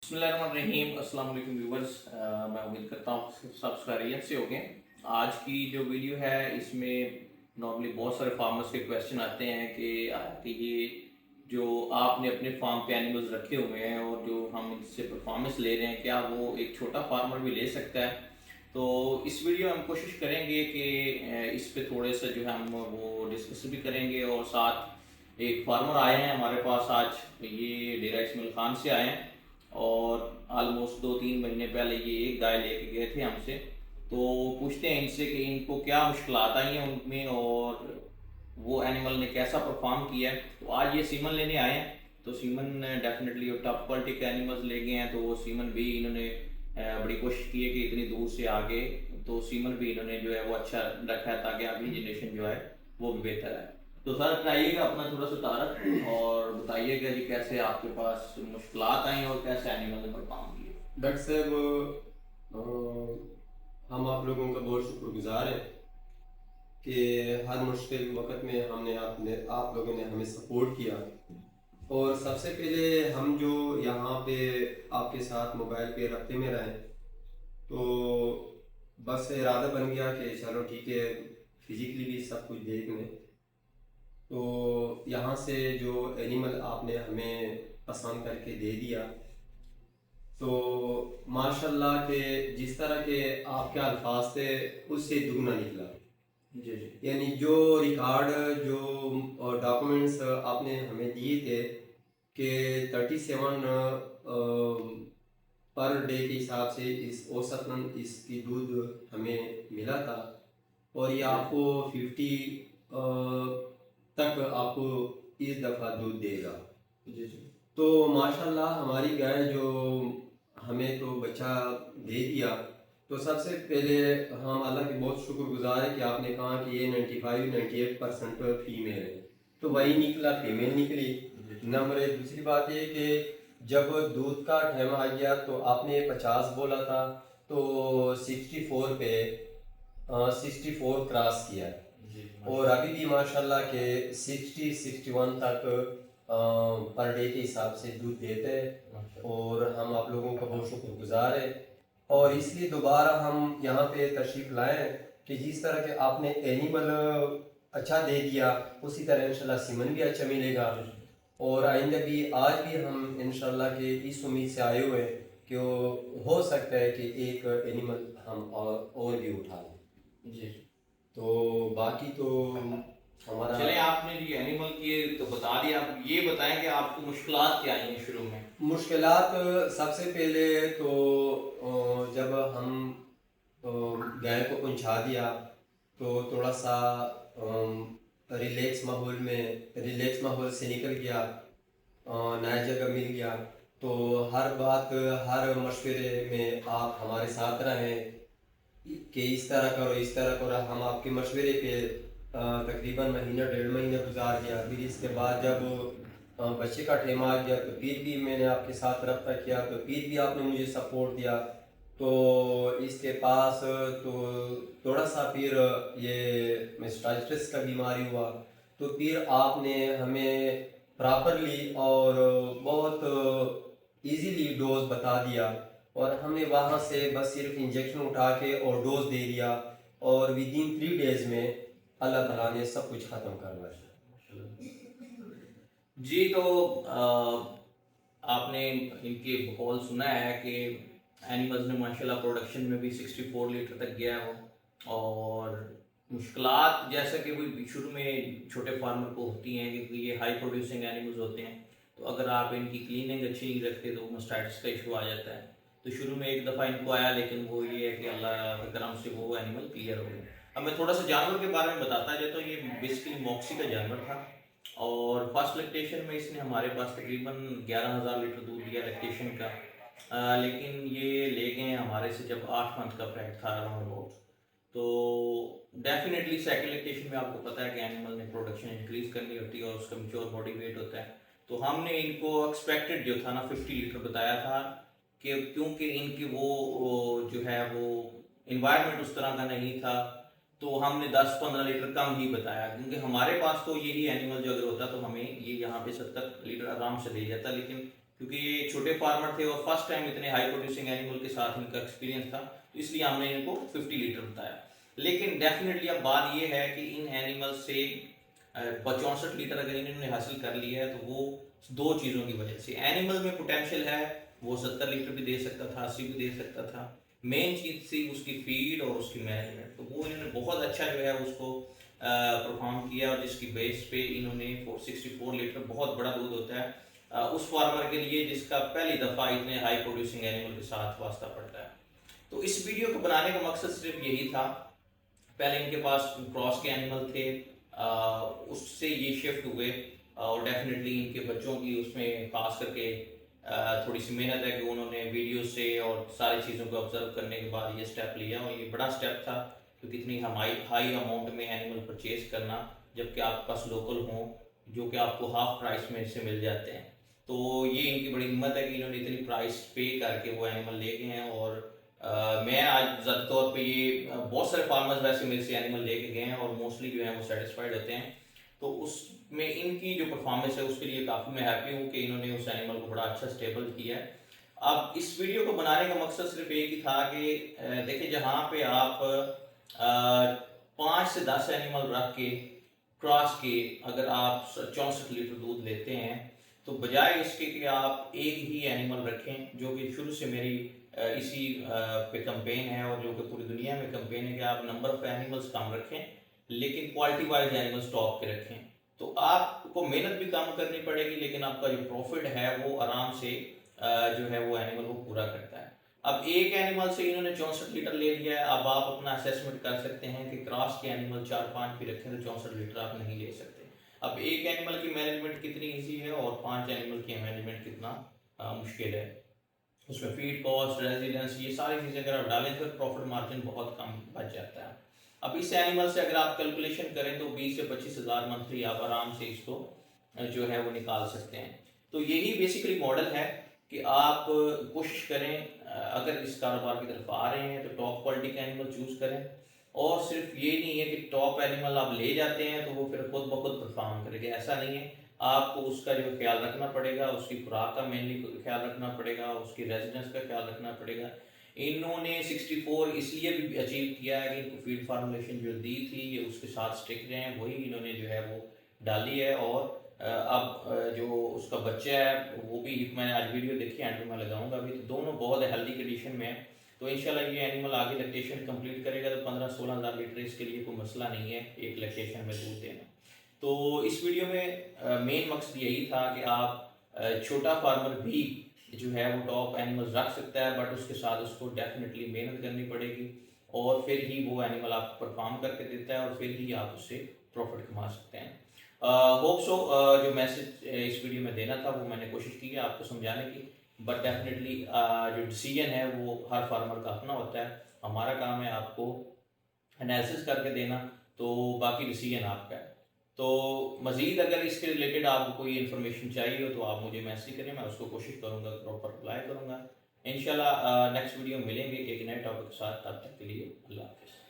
बिस्मिल्लाहिर्रहमानिर्रहीम। अस्सलाम वालेकुम व्यूवर्स, मैं उम्मीद करता हूँ सब खैरियत से होंगे। आज की जो वीडियो है इसमें नॉर्मली बहुत सारे फार्मर्स के क्वेश्चन आते हैं कि ये जो आपने अपने फार्म पे एनिमल्स रखे हुए हैं और जो हम इससे परफॉर्मेंस ले रहे हैं, क्या वो एक छोटा फार्मर भी ले सकता है? तो इस वीडियो में हम कोशिश करेंगे कि इस पे थोड़े से जो है हम वो डिस्कस भी करेंगे। और साथ एक फार्मर आए हैं हमारे पास आज, ये डेरा इस्माइल खान से आए हैं और ऑलमोस्ट 2-3 महीने पहले ये एक गाय लेके गए थे हमसे। तो पूछते हैं इनसे कि इनको क्या मुश्किलात आई हैं उनमें और वो एनिमल ने कैसा परफॉर्म किया है। तो आज ये सीमन लेने आए हैं। तो सीमन डेफिनेटली टॉप क्वालिटी के एनिमल्स ले गए हैं, तो वो सीमन भी इन्होंने बड़ी कोशिश की है कि इतनी दूर से आगे तो सीमन भी इन्होंने जो है वो अच्छा रखा है ताकि अगली जनरेशन जो है वो भी बेहतर है। तो सर बताइएगा अपना थोड़ा सा तारक और बताइएगा जी कैसे आपके पास मुश्किलात आई और कैसे एनिमल ने परफॉर्म किए। डॉक्टर साहब, हम आप लोगों का बहुत शुक्रगुजार हैं कि हर मुश्किल वक्त में आप लोगों ने हमें सपोर्ट किया। और सबसे पहले हम जो यहाँ पे आपके साथ मोबाइल पे रब्ते में रहें, तो बस इरादा बन गया कि चलो ठीक है, फिजिकली भी सब कुछ देख लें। तो यहाँ से जो एनिमल आपने हमें पसंद करके दे दिया, तो माशाल्लाह के जिस तरह के आपके अल्फाज थे उससे दुगना निकला। जी जी। यानी जो रिकॉर्ड, जो डॉक्यूमेंट्स आपने हमें दिए थे कि 37 पर डे के हिसाब से इस औसतन इसकी दूध हमें मिला था, और ये आपको 50 तक आपको इस दफ़ा दूध देगा। जी जी। तो माशाल्लाह हमारी गाय जो हमें तो बच्चा दे दिया, तो सबसे पहले हम अल्लाह के बहुत शुक्रगुजार है कि आपने कहा कि ये 95-98% फीमेल है, तो वही निकला, फीमेल निकली। नंबर एक। दूसरी बात ये कि जब दूध का टाइम आ गया तो आपने 50 बोला था, तो 64 पे 64 क्रॉस किया, और अभी भी माशाल्लाह के 60-61 तक पर डे के हिसाब से दूध देते हैं, और हम आप लोगों का बहुत शुक्रगुजार है। और इसलिए दोबारा हम यहाँ पे तशरीफ़ लाएँ कि जिस तरह के आपने एनिमल अच्छा दे दिया, उसी तरह इंशाल्लाह सीमन भी अच्छा मिलेगा। और आइंदा भी आज भी हम इंशाल्लाह के इस उम्मीद से आए हुए हैं कि हो सकता है कि एक एनिमल हम और भी उठा लें। जी। तो बाकी तो हमारा चले, आपने जी एनिमल की तो बता दिया, आप ये बताएं कि आपको मुश्किलात क्या आई हैं शुरू में। मुश्किलात सबसे पहले तो जब हम गाय को पहुंचा दिया तो थोड़ा सा रिलैक्स माहौल से निकल गया, नया जगह मिल गया। तो हर बात, हर मशवरे में आप हमारे साथ रहें कि इस तरह करो, इस तरह करो। हम आपके मशवरे पे तकरीबन महीना 1.5 महीना गुजार दिया। फिर इसके बाद जब बच्चे का टाइम आ गया तो फिर भी मैंने आपके साथ रब्ता किया, तो फिर भी आपने मुझे सपोर्ट दिया। तो इसके पास तो थोड़ा सा फिर ये मेस्टाइटिस का बीमारी हुआ, तो फिर आपने हमें प्रॉपरली और बहुत इजीली डोज बता दिया, और हमने वहाँ से बस सिर्फ इंजेक्शन उठा के और डोज दे दिया, और विद इन 3 डेज में अल्लाह ताला ने सब कुछ ख़त्म करवा दिया। जी। तो आपने इनके बकौल सुना है कि एनिमल्स ने माशाल्लाह प्रोडक्शन में भी 64 लीटर तक गया है वो। और मुश्किलात जैसा कि कोई शुरू में छोटे फार्मर को होती हैं क्योंकि ये हाई प्रोड्यूसिंग एनिमल्स होते हैं, तो अगर आप इनकी क्लीनिंग अच्छी नहीं रखते तो मास्टाइटिस का इशू आ जाता है। तो शुरू में एक दफ़ा इनको आया, लेकिन वो ये है कि अल्लाह के करम से वो एनिमल क्लियर हो गया। अब मैं थोड़ा सा जानवर के बारे में बताता जाता हूँ। ये बेसिकली मॉक्सी का जानवर था और फर्स्ट लैक्टेशन में इसने हमारे पास तकरीबन 11,000 लीटर दूध दिया लैक्टेशन का। लेकिन ये ले गए हमारे से जब 8 मंथ का प्रेग्नेंट था अराउंड अबाउट। तो डेफिनेटली सेकंड लैक्टेशन में आपको पता है कि एनिमल ने प्रोडक्शन इंक्रीज करनी होती है और उसका मेच्योर बॉडी वेट होता है। तो हमने इनको एक्सपेक्टेड जो था ना 50 लीटर बताया था कि क्योंकि इनकी वो जो है वो इन्वायरमेंट उस तरह का नहीं था, तो हमने 10-15 लीटर कम ही बताया क्योंकि हमारे पास तो यही एनिमल जो अगर होता तो हमें ये यहाँ पे 70 लीटर आराम से दे जाता। लेकिन क्योंकि ये छोटे फार्मर थे और फर्स्ट टाइम इतने हाई प्रोड्यूसिंग एनिमल के साथ इनका एक्सपीरियंस था, तो इसलिए हमने इनको 50 लीटर बताया। लेकिन डेफिनेटली अब बात ये है कि इन एनिमल से 64 लीटर अगर इन्होंने हासिल कर लिया है तो वो दो चीज़ों की वजह से, एनिमल में पोटेंशियल है, वो 70 लीटर भी दे सकता था, 80 भी दे सकता था। मेन चीज़ थी उसकी फीड और उसकी मैनेजमेंट, तो वो इन्होंने बहुत अच्छा जो है उसको परफॉर्म किया, और जिसकी बेस पे इन्होंने 64 लीटर बहुत बड़ा दूध होता है उस फार्मर के लिए जिसका पहली दफ़ा इतने हाई प्रोड्यूसिंग एनिमल के साथ वास्ता पड़ता है। तो इस वीडियो को बनाने का मकसद सिर्फ यही था, पहले इनके पास क्रॉस के एनिमल थे, उससे ये शिफ्ट हुए, और डेफिनेटली इनके बच्चों की उसमें खास करके थोड़ी सी मेहनत है कि उन्होंने वीडियो से और सारी चीज़ों को ऑब्जर्व करने के बाद ये स्टेप लिया, और ये बड़ा स्टेप था क्योंकि इतनी हाई अमाउंट में एनिमल परचेज करना, जबकि आपके पास लोकल हों जो कि आपको हाफ प्राइस में से मिल जाते हैं। तो ये इनकी बड़ी हिम्मत है कि इन्होंने इतनी प्राइस पे करके वो एनिमल ले गए हैं। और मैं आज ज़्यादा तौर पे ये बहुत सारे फार्मर्स वैसे मेरे से एनिमल लेके गए हैं और मोस्टली जो है वो सेटिस्फाइड होते हैं। तो उसमें इनकी जो परफॉर्मेंस है उसके लिए काफ़ी मैं हैप्पी हूँ कि इन्होंने उस एनिमल को बड़ा अच्छा स्टेबल किया है। अब इस वीडियो को बनाने का मकसद सिर्फ एक ही था कि देखिए, जहाँ पे आप 5 से 10 एनिमल रख के क्रॉस के अगर आप 64 लीटर दूध लेते हैं, तो बजाय इसके कि आप एक ही एनिमल रखें, जो कि शुरू से मेरी इसी पे कंपेन है और जो कि पूरी दुनिया में कंपेन है कि आप नंबर ऑफ एनिमल्स कम रखें लेकिन क्वालिटी वाइज एनिमल्स टॉप के रखें, तो आपको मेहनत भी कम करनी पड़ेगी लेकिन आपका जो प्रॉफिट है वो आराम से जो है वो एनिमल वो पूरा करता है। अब एक एनिमल से इन्होंने 64 लीटर ले लिया है, अब आप अपना असेसमेंट कर सकते हैं कि क्रॉस के एनिमल 4-5 भी रखें तो 64 लीटर आप नहीं ले सकते। अब एक एनिमल की मैनेजमेंट कितनी ईजी है और 5 एनिमल की मैनेजमेंट कितना मुश्किल है, उसमें फीड कॉस्ट, रेजिडेंस, ये सारी चीज़ें अगर आप डालें तो प्रॉफिट मार्जिन बहुत कम बच जाता है। अब इस एनिमल से अगर आप कैलकुलेशन करें तो 20 से 25 हज़ार मंथली आप आराम से इसको जो है वो निकाल सकते हैं। तो यही बेसिकली मॉडल है कि आप कोशिश करें, अगर इस कारोबार की तरफ आ रहे हैं तो टॉप क्वालिटी का एनिमल चूज़ करें, और सिर्फ ये नहीं है कि टॉप एनिमल आप ले जाते हैं तो वो फिर खुद ब खुद परफॉर्म करेगा, ऐसा नहीं है। आपको उसका जो ख्याल रखना पड़ेगा, उसकी खुराक का मेनली ख्याल रखना पड़ेगा, उसकी रेजिडेंस का ख्याल रखना पड़ेगा। इन्होंने 64 इसलिए भी अचीव किया है कि इनको फीड फार्मूलेशन जो दी थी ये उसके साथ स्टिक रहे हैं, वही इन्होंने जो है वो डाली है। और अब जो उसका बच्चा है वो भी, मैंने आज वीडियो देखी, एंड में लगाऊंगा अभी, तो दोनों बहुत हेल्दी कंडीशन में है। तो इंशाल्लाह ये एनिमल आगे लैक्टेशन कंप्लीट करेगा तो 15-16 हज़ार लीटर इसके लिए कोई मसला नहीं है एक लैक्टेशन में दूध देना। तो इस वीडियो में मेन मकसद यही था कि आप छोटा फार्मर भी जो है वो टॉप एनिमल्स रख सकता है, बट उसके साथ उसको डेफिनेटली मेहनत करनी पड़ेगी और फिर ही वो एनिमल आपको परफॉर्म करके देता है और फिर ही आप उससे प्रॉफिट कमा सकते हैं। होप सो जो मैसेज इस वीडियो में देना था वो मैंने कोशिश की है आपको समझाने की, बट डेफिनेटली जो डिसीजन है वो हर फार्मर का अपना होता है। हमारा काम है आपको एनालिसिस करके देना, तो बाकी डिसीजन आपका है। तो मज़ीद अगर इसके रिलेटेड आपको कोई इन्फॉर्मेशन चाहिए हो तो आप मुझे मैसेज करें, मैं उसको कोशिश करूँगा प्रॉपर रिप्लाई करूँगा। इंशाल्लाह नेक्स्ट वीडियो मिलेंगे एक नए टॉपिक के साथ, तब तक के लिए अल्लाह हाफ़िज़।